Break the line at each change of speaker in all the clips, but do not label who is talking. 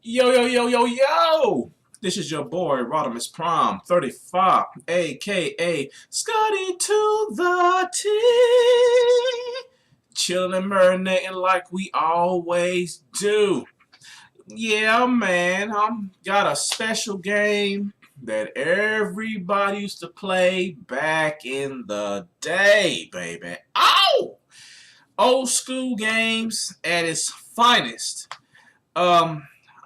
Yo, yo, yo, yo, yo! This is your boy, RodiumsPrime35, aka Scotty to the T. Chilling and marinating like we always do. Yeah, man, got a special game that everybody used to play back in the day, baby. Ow! Old school games at its finest.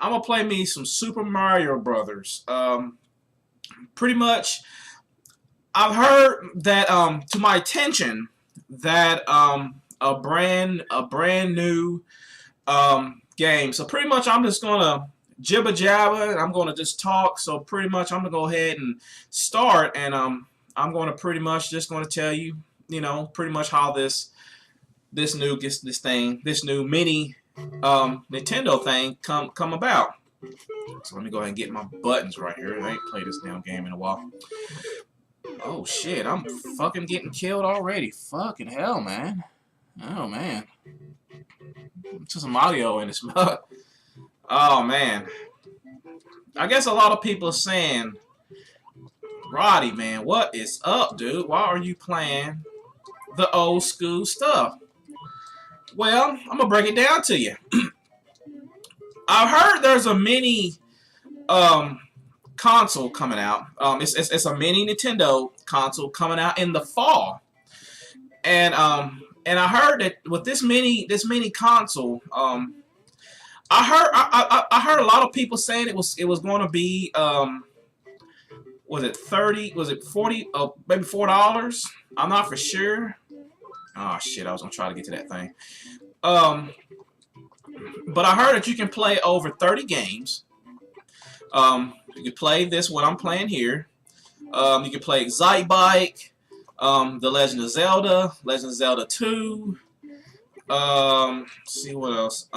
I'm gonna play me some Super Mario Brothers. Pretty much, I've heard that to my attention that a brand new game. So pretty much, I'm just gonna jibber jabber and I'm gonna just talk. So pretty much, I'm gonna go ahead and start, and I'm gonna pretty much just gonna tell you, pretty much how this new mini Nintendo thing come about. So let me go ahead and get my buttons right here. I ain't played this damn game in a while. Oh shit, I'm fucking getting killed already. Fucking hell, man. Oh man. Just some audio in this mug. Oh man. I guess a lot of people are saying, Roddy, man, what is up, dude? Why are you playing the old school stuff? Well, I'm gonna break it down to you. I've heard there's a mini console coming out. It's a mini Nintendo console coming out in the fall, and I heard that with this mini console, I heard a lot of people saying it was going to be was it 30? Was it 40? Maybe $4? I'm not for sure. Oh shit! I was gonna try to get to that thing. But I heard that you can play over 30 games. You can play this, what I'm playing here. You can play Excitebike, The Legend of Zelda, Legend of Zelda 2. See what else.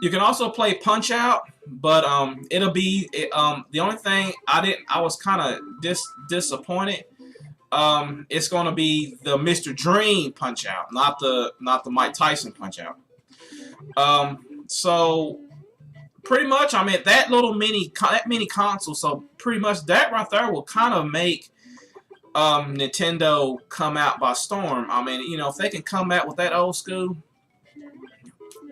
You can also play Punch Out, but it'll be the only thing I was kind of disappointed. It's gonna be the Mr. Dream Punch Out, not the Mike Tyson Punch Out. So pretty much, I mean, that mini console. So pretty much that right there will kind of make Nintendo come out by storm. I mean, if they can come out with that old school,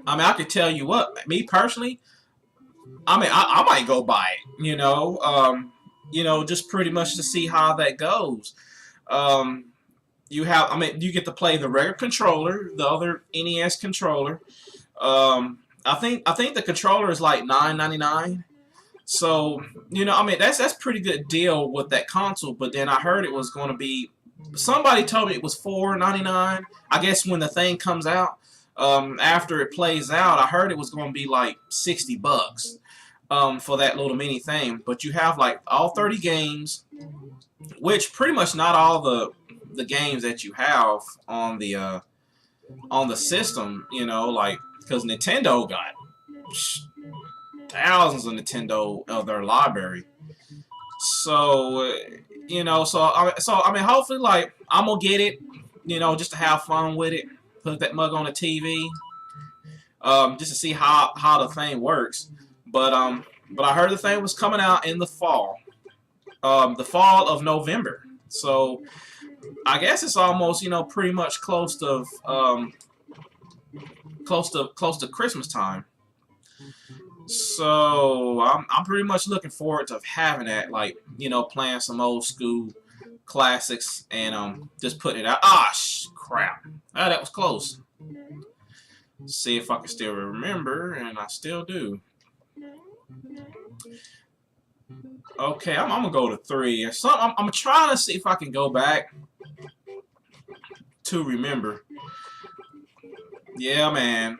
I mean, I could tell you what, me personally, I mean, I might go buy it. Just pretty much to see how that goes. You get to play the regular controller, the other NES controller. I think the controller is like $9.99. So I mean, that's pretty good deal with that console. But then I heard it was going to be. Somebody told me it was $4.99. I guess when the thing comes out, after it plays out, I heard it was going to be like $60 for that little mini thing. But you have like all 30 games, which pretty much not all the games that you have on the system, like, because Nintendo got thousands of Nintendo of their library. So I mean, hopefully, like, I'm gonna get it, just to have fun with it. Put that mug on the TV, just to see how the thing works. But I heard the thing was coming out in the fall of November. So I guess it's almost, pretty much close to Christmas time. So I'm pretty much looking forward to having that, like, playing some old school classics and just putting it out. Crap. That was close. See if I can still remember, and I still do. Okay, I'm gonna go to 3. I'm trying to see if I can go back to remember. Yeah, man.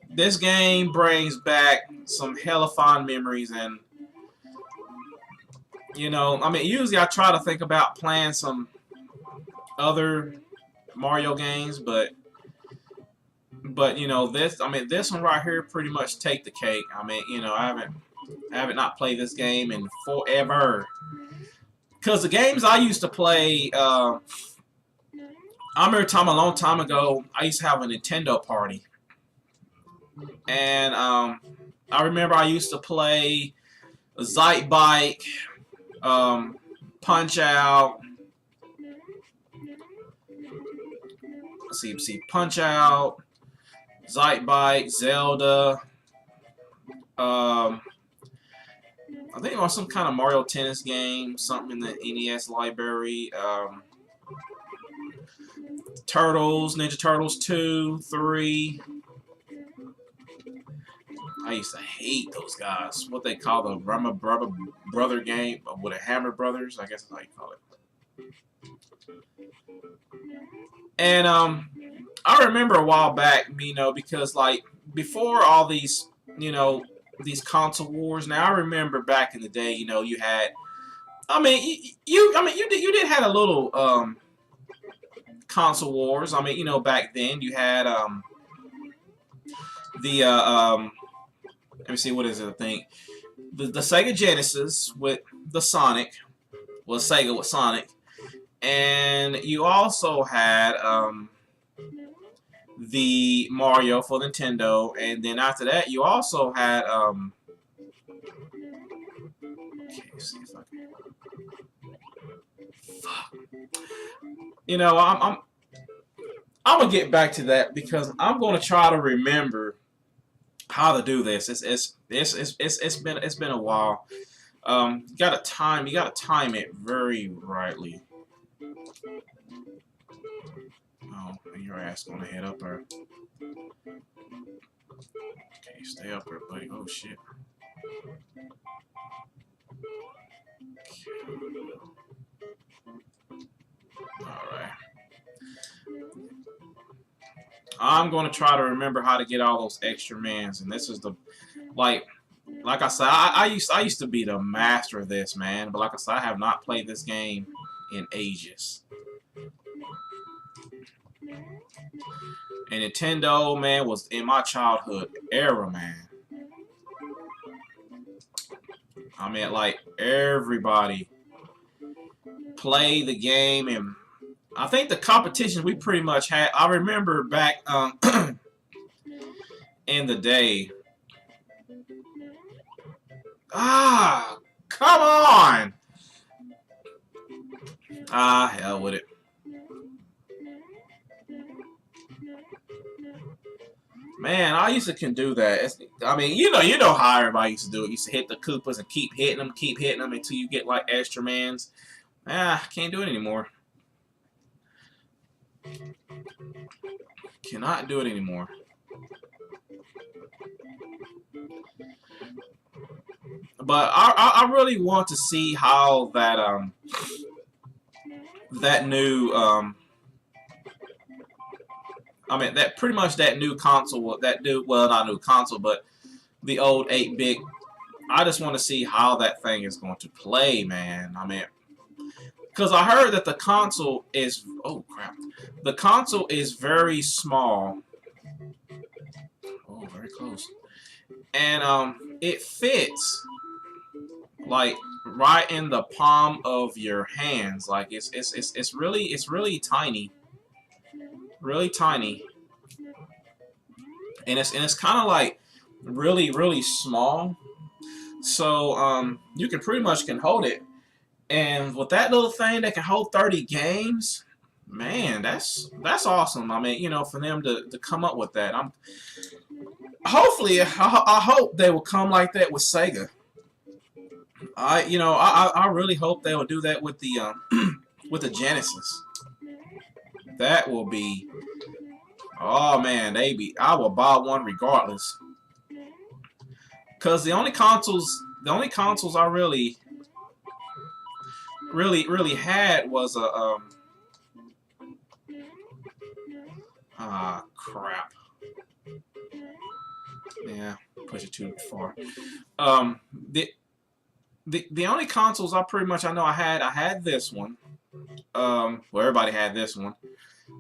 This game brings back some hella fond memories, and I mean, usually I try to think about playing some other Mario games, but this one right here pretty much take the cake. I mean, I haven't not played this game in forever. Because the games I used to play, I remember a long time ago, I used to have a Nintendo party. And I remember I used to play Zeit Bike, Punch Out. Let's see, Punch Out, Zeit Bike, Zelda. I think it was some kind of Mario Tennis game, something in the NES library. Turtles, Ninja Turtles 2, 3. I used to hate those guys. What they call the Rama Brother game with the Hammer Brothers, I guess that's how you call it. And I remember a while back, you know, because like before all these, you know, these console wars. Now I remember back in the day, you know, you had. I mean, you did have a little console wars. I mean, you know, back then you had let me see, what is it? I think the Sega Genesis with the Sonic, well, Sega with Sonic, and you also had the Mario for Nintendo, and then after that you also had okay, see if I can. Fuck. You know, I'm gonna get back to that because I'm gonna try to remember how to do this. It's been a while. You gotta time it very rightly. Oh, your ass gonna head up there. Okay, stay up there, buddy. Oh shit. Alright. I'm gonna try to remember how to get all those extra mans, and this is the like I said, I used to be the master of this, man. But like I said, I have not played this game in ages. And Nintendo, man, was in my childhood era, man. I mean, like everybody played the game, and I think the competition we pretty much had. I remember back in the day. Ah, come on! Ah, hell with it. Man, I used to can do that. I mean, you know how everybody used to do it. You used to hit the Koopas and keep hitting them until you get like extra mans. Ah, can't do it anymore. Cannot do it anymore. But I really want to see how that that new I mean that pretty much that new console, that new, well, not new console, but the old 8-bit. I just want to see how that thing is going to play, man. I mean, because I heard that the console is, oh crap, the console is very small. Oh, very close. And it fits like right in the palm of your hands. Like it's really tiny, really tiny, and it's kind of like really small. So you can pretty much can hold it, and with that little thing that can hold 30 games, man, that's awesome. I mean, you know, for them to come up with that, hopefully I hope they will come like that with Sega. I really hope they will do that with the with the Genesis. That will be, oh man, I will buy one regardless. Cause the only consoles I really had was a crap. Yeah, push it too far. The only consoles I pretty much I had this one. Well, everybody had this one.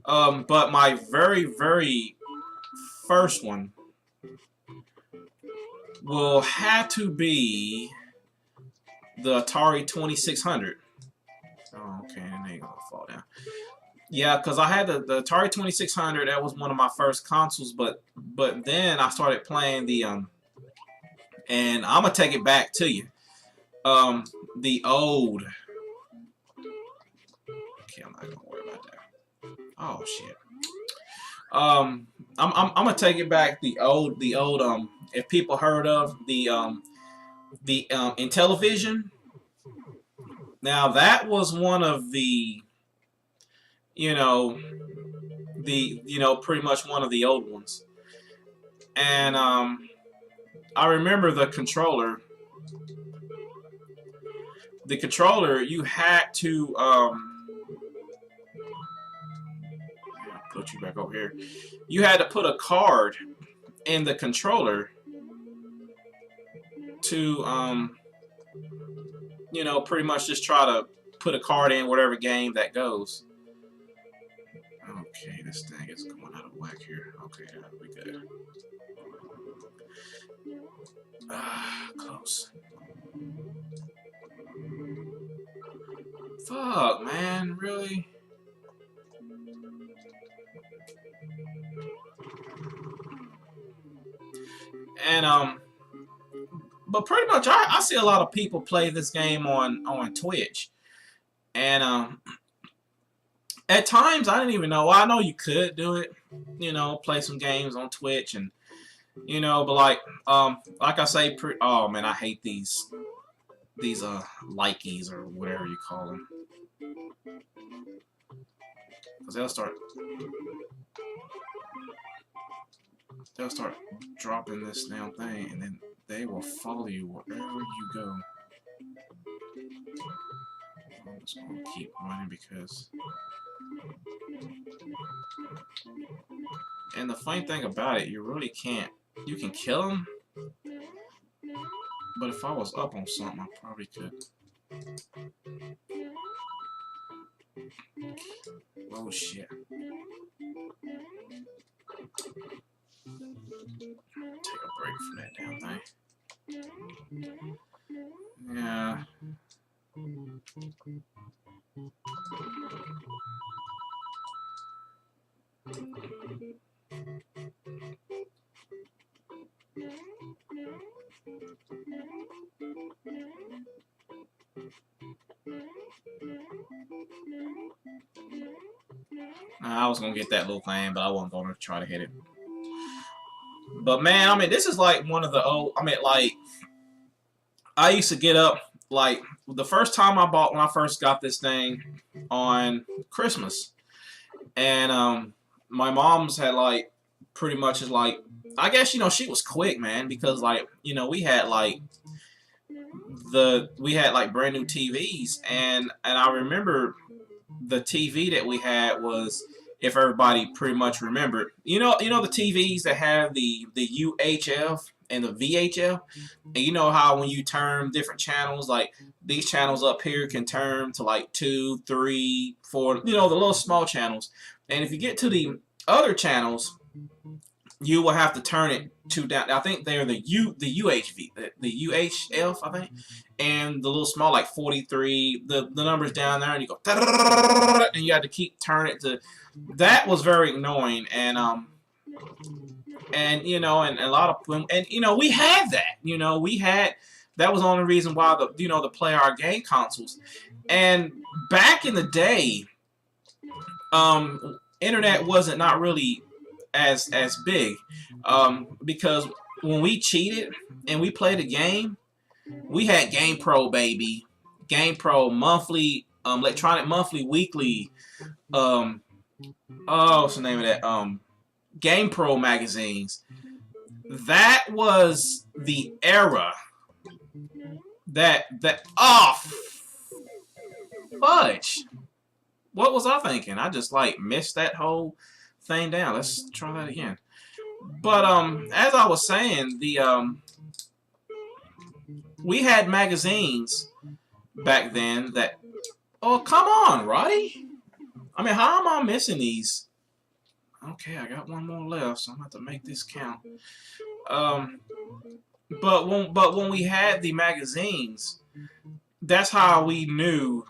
But my very first one will have to be the Atari 2600. Oh, okay, and they gonna fall down. Yeah, because I had the Atari 2600. That was one of my first consoles, but then I started playing the and I'm gonna take it back to you. The old. Okay, I'm not gonna worry about that. Oh shit. I'm gonna take it back. The old. If people heard of the Intellivision. Now that was one of the, you know, pretty much one of the old ones. And I remember the controller. The controller, you had to put you back over here. You had to put a card in the controller to pretty much just try to put a card in whatever game that goes. Okay, this thing is going out of whack here. Okay, that'll be good. Close. Fuck, man, really? And but pretty much I see a lot of people play this game on Twitch, and at times I didn't even know. Well, I know you could do it, play some games on Twitch, and but like I say, oh man, I hate these likies or whatever you call them, because they'll start dropping this damn thing, and then they will follow you wherever you go. I'm just gonna keep running because. And the funny thing about it, you really can't. You can kill them, but if I was up on something, I probably could. Oh shit. Take a break from that damn thing. Yeah. I was gonna get that little thing, but I wasn't gonna try to hit it. But man, I mean, this is like one of the old. I mean, like I used to get up like the first time when I first got this thing on Christmas, and my mom's had like pretty much is like, I guess she was quick, man, because like we had like brand new TVs, and I remember the TV that we had was, if everybody pretty much remembered, the TVs that have the UHF and the VHF, and you know how when you turn different channels, like these channels up here can turn to like 2, 3, 4, the little small channels, and if you get to the other channels, you will have to turn it to down. I think they're the UHV, the UHF, I think, and the little small like 43. The numbers down there, and you go, and you have to keep turning it to. That was very annoying, and a lot of them, and we had that. We had that was the only reason why to play our game consoles, and back in the day, internet wasn't not really as big, because when we cheated and we played a game, we had Game Pro, baby. Game Pro monthly, electronic monthly, weekly, what's the name of that? Game Pro magazines. That was the era fudge. What was I thinking? I just like missed that whole thing down. Let's try that again. But as I was saying, we had magazines back then that. Oh, come on, Roddy. I mean, how am I missing these? Okay, I got one more left, so I'm gonna have to make this count. But when we had the magazines, that's how we knew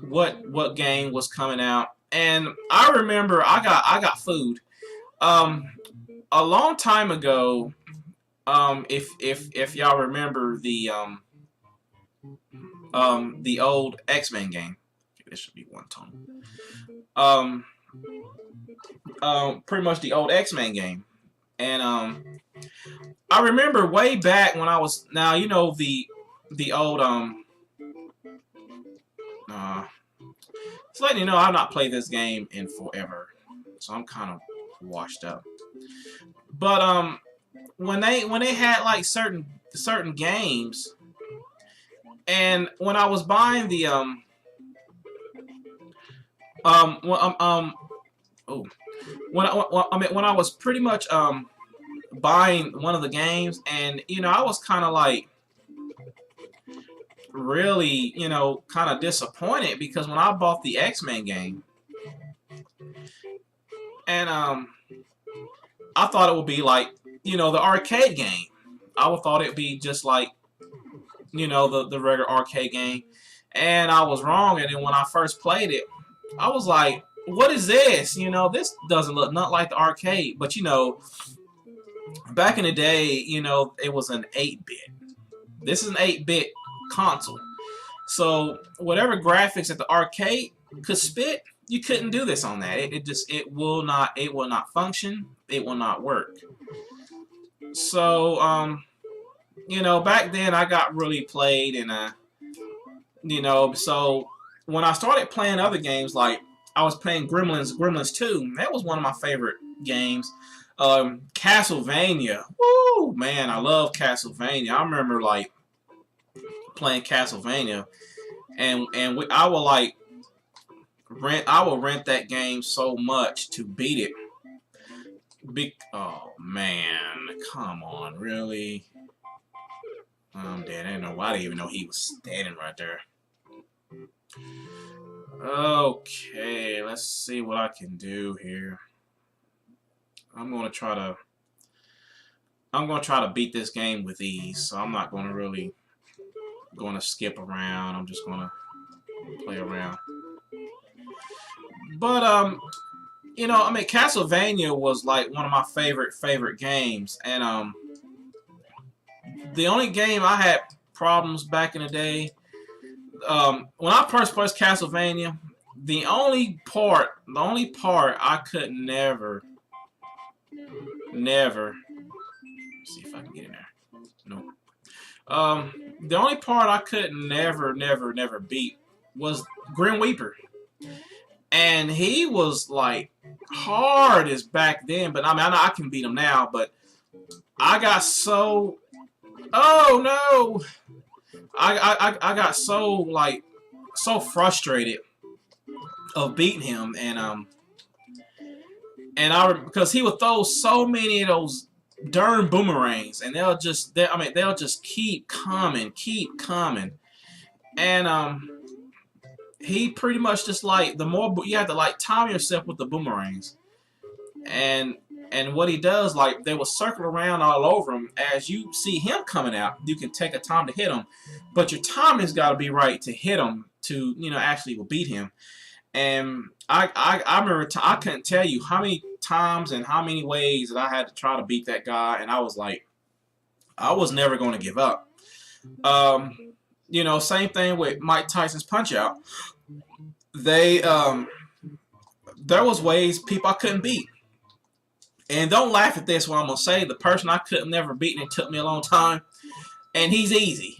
what game was coming out. And I remember I got food. A long time ago, If y'all remember the old X-Men game. This should be one tone. Pretty much the old X-Men game. And I remember way back when I was, now you know the old just letting you know I've not played this game in forever, so I'm kind of washed up. But when they had like certain games, and when I was buying the oh, when I was pretty much buying one of the games, and you know I was kind of like really, you know, kind of disappointed, because when I bought the X-Men game, and I thought it would be like, you know, the arcade game. I would thought it'd be just like, you know, the regular arcade game, and I was wrong. And then when I first played it, I was like, what is this? You know, this doesn't look not like the arcade. But you know, back in the day, you know, it was an 8-bit. This is an 8-bit console. So whatever graphics that the arcade could spit, you couldn't do this on that. It will not function. It will not work. So you know, back then I got really played, and you know, so when I started playing other games, like I was playing Gremlins 2, that was one of my favorite games. Castlevania, woo, man, I love Castlevania. I remember like playing Castlevania, and I will like rent that game so much to beat it. Oh man, come on, really? I'm dead. I didn't know. I didn't even know he was standing right there. Okay, let's see what I can do here. I'm gonna try to beat this game with ease. So I'm not gonna really skip around. I'm just gonna play around. But you know, I mean, Castlevania was like one of my favorite games, and the only game I had problems back in the day, when I first played Castlevania, the only part I could never, see if I can get in there. Nope. The only part I could never beat was Grim Reaper, and he was like hard as back then. But I mean, I know I can beat him now, but I got so, oh no, I got so like so frustrated of beating him, and because he would throw so many of those darn boomerangs, and they'll just keep coming, and he pretty much just like, the more you have to like time yourself with the boomerangs, and what he does, like they will circle around all over him. As you see him coming out, you can take a time to hit him, but your timing's got to be right to hit him to, you know, actually will beat him. And I remember I couldn't tell you how many times and how many ways that I had to try to beat that guy, and I was like, I was never going to give up. You know, same thing with Mike Tyson's Punch Out. There was ways people I couldn't beat. And don't laugh at this, what I'm going to say. The person I couldn't never beat, and it took me a long time, and he's easy,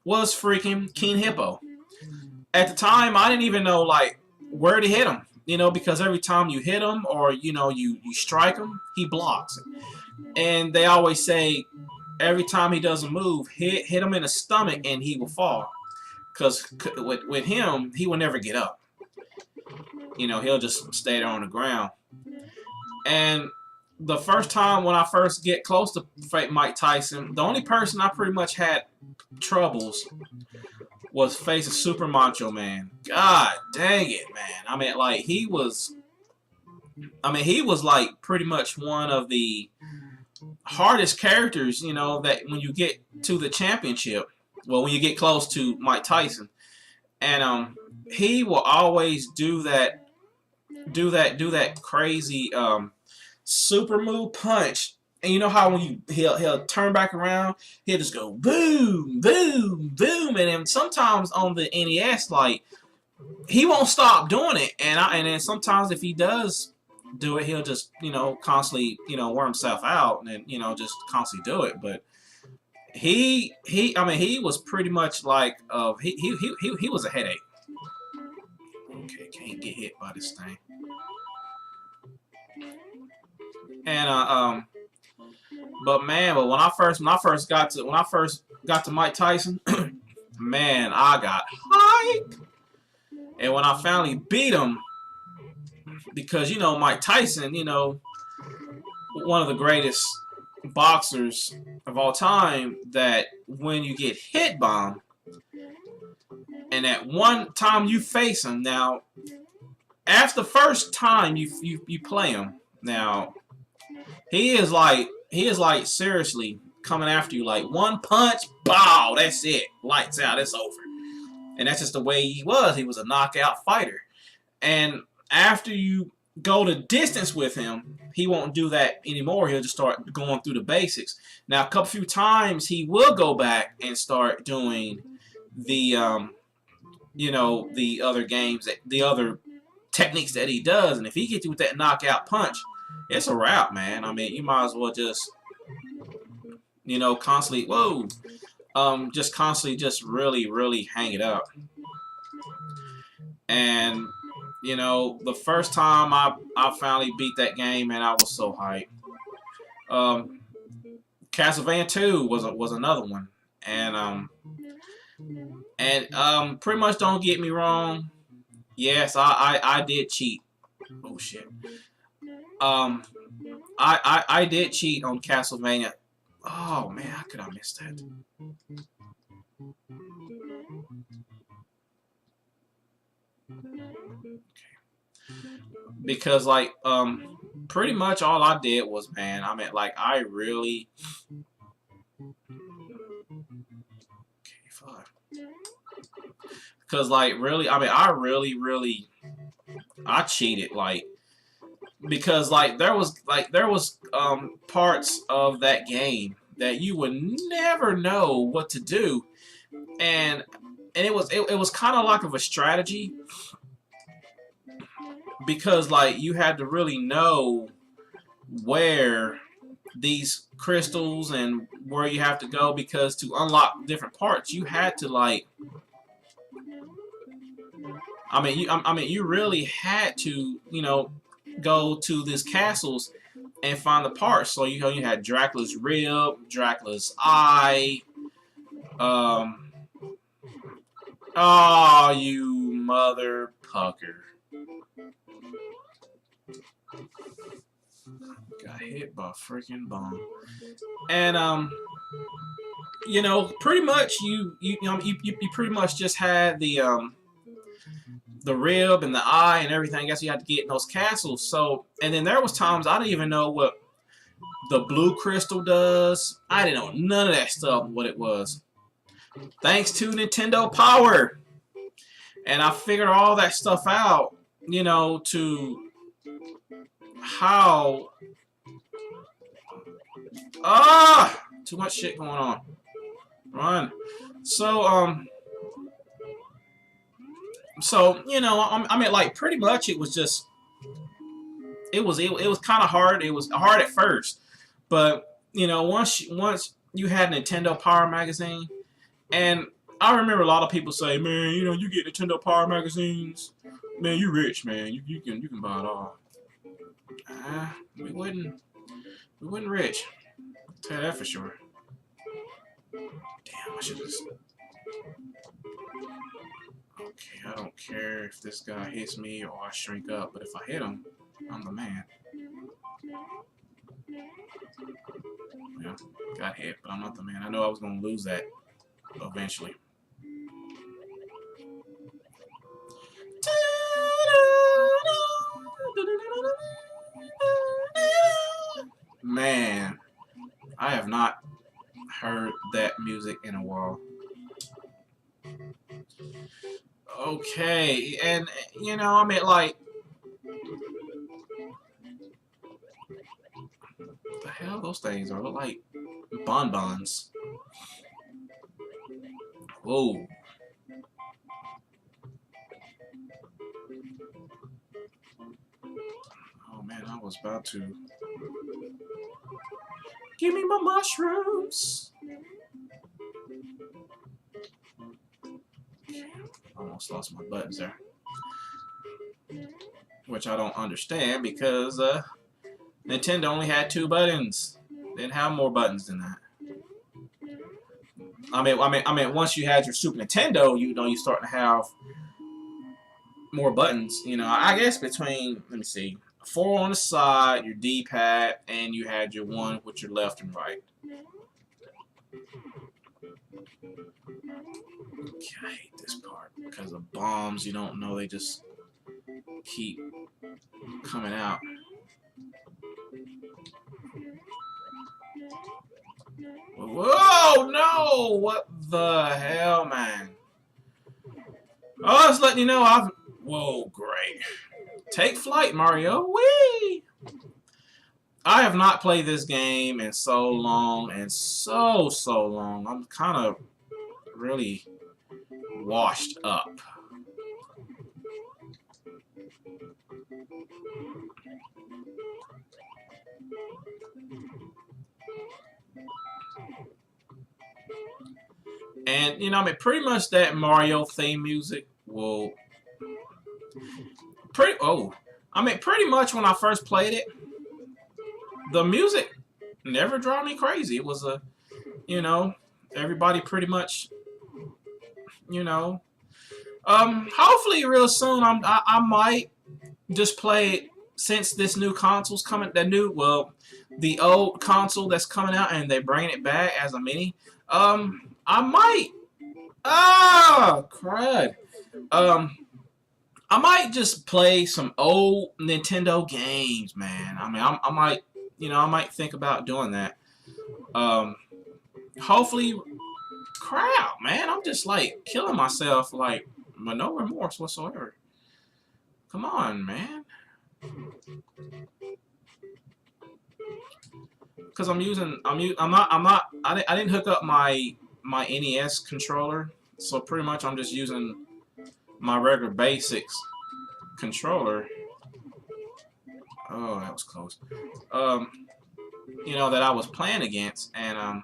was freaking King Hippo. At the time, I didn't even know like where to hit him, you know, because every time you hit him, or you know, you strike him, he blocks. And they always say every time he does a move, hit him in the stomach and he will fall, because with him, he will never get up. You know, he'll just stay there on the ground. And the first time when I first get close to fight Mike Tyson, the only person I pretty much had troubles was facing Super Macho Man. God dang it, man. I mean, like, he was like pretty much one of the hardest characters, you know, that when you get to the championship, well, when you get close to Mike Tyson, and he will always do that crazy super move punch, And you know how when he'll turn back around, he'll just go boom, boom, boom, and then sometimes on the NES, like he won't stop doing it, and then sometimes if he does do it, he'll just constantly wear himself out and then just constantly do it. But I mean he was pretty much like he was a headache. Okay, can't get hit by this thing. And but man, but when I first got to Mike Tyson, man, I got hyped. And when I finally beat him, because Mike Tyson, one of the greatest boxers of all time, that when you get hit by him, and that one time you face him, now after the first time you play him, now he is like seriously coming after you, like one punch, bow, that's it, lights out, it's over. And that's just the way he was. He was a knockout fighter. And after you go the distance with him, he won't do that anymore. He'll just start going through the basics. Now, a few times he will go back and start doing the the other games, the other techniques that he does. And if he gets you with that knockout punch, it's a wrap, man. I mean, you might as well just constantly just constantly just really hang it up. And the first time I finally beat that game, and I was so hyped. Castlevania 2 was another one. And pretty much, don't get me wrong, yes, I did cheat. Oh shit. I did cheat on Castlevania. Oh man, how could I miss that? Because like pretty much all I did was, man, I mean, like I really because like really, I mean, I really I cheated, like, because like there was parts of that game that you would never know what to do, and it was kind of like of a strategy, because like you had to really know where these crystals and where you have to go, because to unlock different parts you had to like I mean you really had to go to these castles and find the parts. So you had Dracula's rib, Dracula's eye. Oh, you mother pucker! Got hit by a freaking bomb. And pretty much you pretty much just had the rib and the eye and everything else you had to get in those castles. So, and then there was times I didn't even know what the blue crystal does. I didn't know none of that stuff, what it was. Thanks to Nintendo Power. And I figured all that stuff out, to how... too much shit going on. Run. So, I mean, like, pretty much it was just, it was kind of hard. It was hard at first, but once you had Nintendo Power Magazine, and I remember a lot of people say, man, you get Nintendo Power Magazines, man, you rich, man, you can buy it all. We wasn't rich. I'll tell you that for sure. Damn, I should just. Okay, I don't care if this guy hits me or I shrink up, but if I hit him, I'm the man. Yeah, got hit, but I'm not the man. I know I was going to lose that eventually. Man, I have not heard that music in a while. Okay, and I mean, like, The hell those things are? Look like bonbons. Whoa. Oh man, I was about to. Give me my mushrooms. Almost lost my buttons there. Which I don't understand because Nintendo only had 2 buttons. They didn't have more buttons than that. I mean, once you had your Super Nintendo, you know, you start to have more buttons. You know, I guess between, let me see, 4 on the side, your D-pad, and you had your 1 with your left and right. I hate this part because of bombs. You don't know, they just keep coming out. Whoa, no! What the hell, man? Oh, it's letting you know I've... Whoa, great. Take flight, Mario. Whee! I have not played this game in so long, and so long. I'm kind of really washed up. And, you know, I mean, pretty much that Mario theme music will... pretty much when I first played it, the music never drove me crazy. It was a, you know, everybody pretty much, you know. Hopefully real soon I might just play it since this new console's coming, the old console that's coming out and they're bringing it back as a mini. I might, crud. I might just play some old Nintendo games, man. I mean, I might, you know, I might think about doing that. Hopefully, crap, man. I'm just like killing myself, like, with no remorse whatsoever. Come on, man. Because I didn't hook up my NES controller, so pretty much I'm just using my regular basics controller. Oh, that was close. You know, that I was playing against, and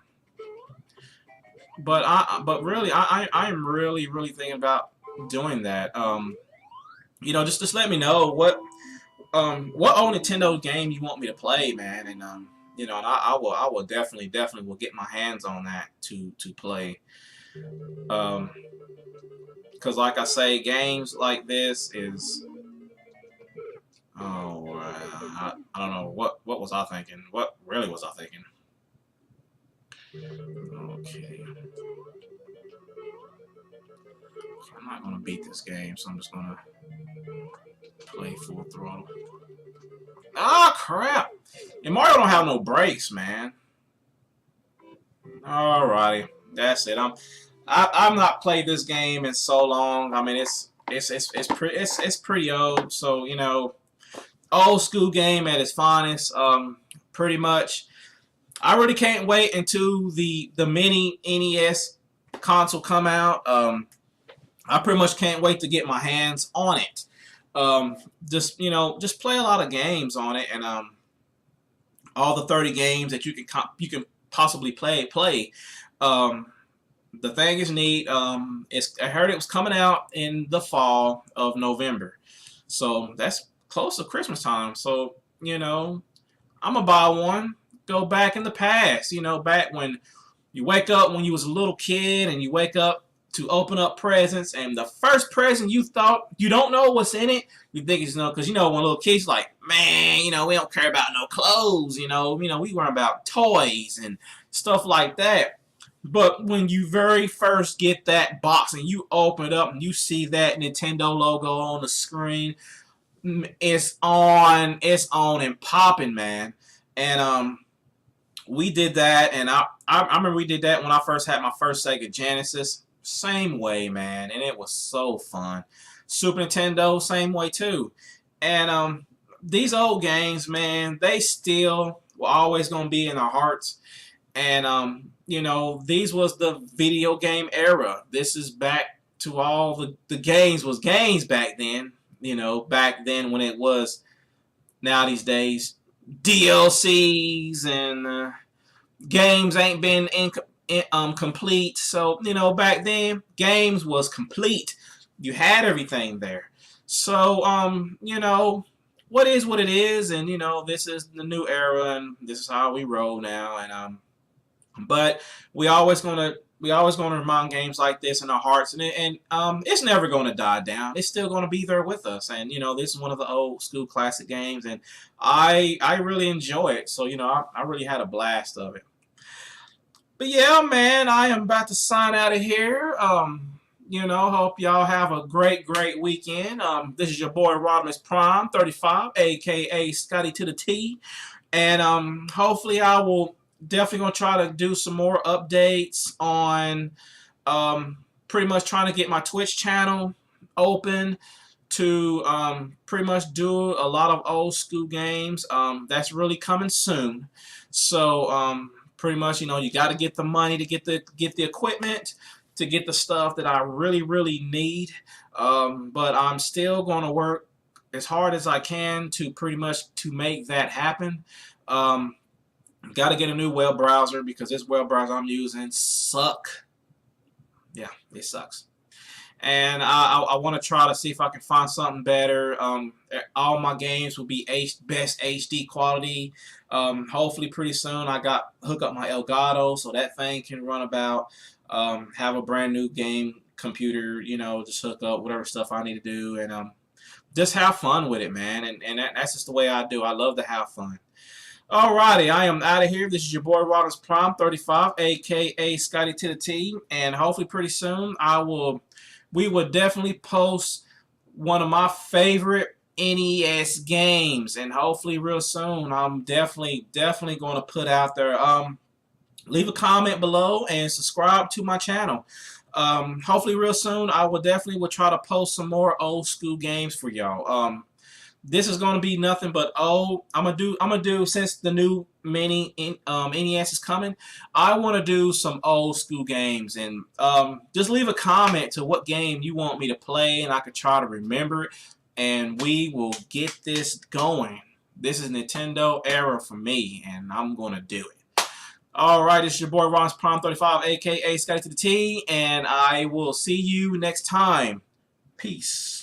but really I am really thinking about doing that. You know, just let me know what old Nintendo game you want me to play, man, and you know, and I will definitely will get my hands on that to play. Because like I say, games like this is, oh, I don't know, what was I thinking? What really was I thinking? Okay. I'm not gonna beat this game, so I'm just gonna play full throttle. Ah, crap! And Mario don't have no brakes, man. Alrighty, that's it. I've not played this game in so long. I mean, it's pretty old. So, you know, old school game at its finest. Pretty much. I really can't wait until the mini NES console come out. I pretty much can't wait to get my hands on it. Just, you know, just play a lot of games on it, and all the 30 games that you can possibly play. The thing is neat. I heard it was coming out in the fall of November, so that's close to Christmas time. So, you know, I'm gonna buy one. Go back in the past, you know, back when you wake up when you was a little kid and you wake up to open up presents, and the first present you thought, you don't know what's in it, you think it's, you know, because, you know, when little kids like, man, you know, we don't care about no clothes, you know, we worry about toys and stuff like that. But when you very first get that box and you open it up and you see that Nintendo logo on the screen, it's on and popping, man. And we did that, and I remember we did that when I first had my first Sega Genesis. Same way, man, and it was so fun. Super Nintendo, same way too. And these old games, man, they still will always gonna be in our hearts. And you know, these was the video game era. This is back to all the games was games back then. You know, back then when it was now these days DLCs and games ain't been complete. So you know, back then games was complete. You had everything there. So you know, what is what it is, and you know, this is the new era, and this is how we roll now. And but we always gonna remind games like this in our hearts, and it's never gonna die down. It's still gonna be there with us, and you know, this is one of the old school classic games, and I really enjoy it. So you know, I really had a blast of it. But yeah, man, I am about to sign out of here. You know, hope y'all have a great weekend. This is your boy RodiumsPrime35, aka Scotty to the T, and hopefully I will definitely gonna try to do some more updates on pretty much trying to get my Twitch channel open to pretty much do a lot of old school games. That's really coming soon. So pretty much, you know, you got to get the money to get the equipment, to get the stuff that I really need. But I'm still going to work as hard as I can to pretty much to make that happen. Got to get a new web browser because this web browser I'm using suck. Yeah, it sucks. And I want to try to see if I can find something better. All my games will be best HD quality. Hopefully pretty soon I got hook up my Elgato so that thing can run about. Have a brand new game computer, you know, just hook up whatever stuff I need to do, and just have fun with it, man. And that's just the way I do. I love to have fun. Alrighty, I am out of here. This is your boy RodiumsPrime35, aka Scotty to the T, and hopefully pretty soon we will definitely post one of my favorite NES games, and hopefully real soon I'm definitely going to put out there. Leave a comment below and subscribe to my channel. Hopefully real soon I will try to post some more old school games for y'all. This is gonna be nothing but old. I'm gonna do since the new mini NES is coming. I want to do some old school games, and just leave a comment to what game you want me to play, and I could try to remember it, and we will get this going. This is Nintendo era for me, and I'm gonna do it. Alright, it's your boy RodiumsPrime35, aka Scotty to the T, and I will see you next time. Peace.